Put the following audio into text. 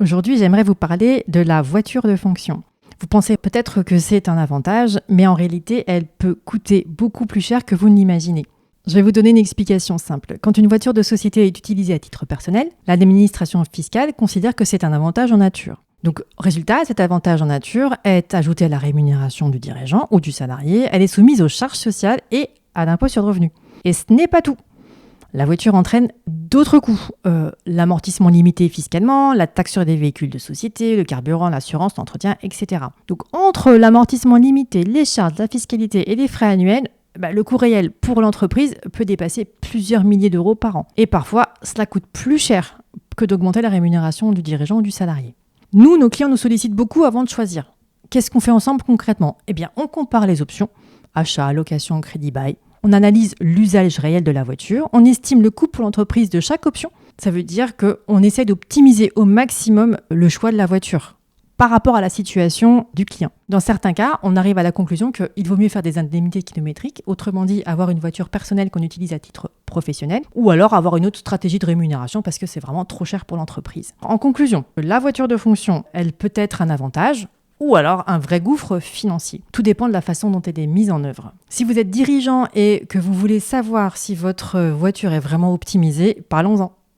Aujourd'hui, j'aimerais vous parler de la voiture de fonction. Vous pensez peut-être que c'est un avantage, mais en réalité, elle peut coûter beaucoup plus cher que vous ne l'imaginez. Je vais vous donner une explication simple. Quand une voiture de société est utilisée à titre personnel, l'administration fiscale considère que c'est un avantage en nature. Donc, résultat, cet avantage en nature est ajouté à la rémunération du dirigeant ou du salarié. Elle est soumise aux charges sociales et à l'impôt sur le revenu. Et ce n'est pas tout. La voiture entraîne d'autres coûts. L'amortissement limité fiscalement, la taxe sur des véhicules de société, le carburant, l'assurance, l'entretien, etc. Donc, entre l'amortissement limité, les charges, la fiscalité et les frais annuels, le coût réel pour l'entreprise peut dépasser plusieurs milliers d'euros par an. Et parfois, cela coûte plus cher que d'augmenter la rémunération du dirigeant ou du salarié. Nous, nos clients nous sollicitent beaucoup avant de choisir. Qu'est-ce qu'on fait ensemble concrètement ? On compare les options, achat, location, crédit, bail. On analyse l'usage réel de la voiture, on estime le coût pour l'entreprise de chaque option. Ça veut dire qu'on essaie d'optimiser au maximum le choix de la voiture par rapport à la situation du client. Dans certains cas, on arrive à la conclusion qu'il vaut mieux faire des indemnités kilométriques, autrement dit avoir une voiture personnelle qu'on utilise à titre professionnel, ou alors avoir une autre stratégie de rémunération parce que c'est vraiment trop cher pour l'entreprise. En conclusion, la voiture de fonction, elle peut être un avantage, ou alors un vrai gouffre financier. Tout dépend de la façon dont elle est mise en œuvre. Si vous êtes dirigeant et que vous voulez savoir si votre voiture est vraiment optimisée, parlons-en.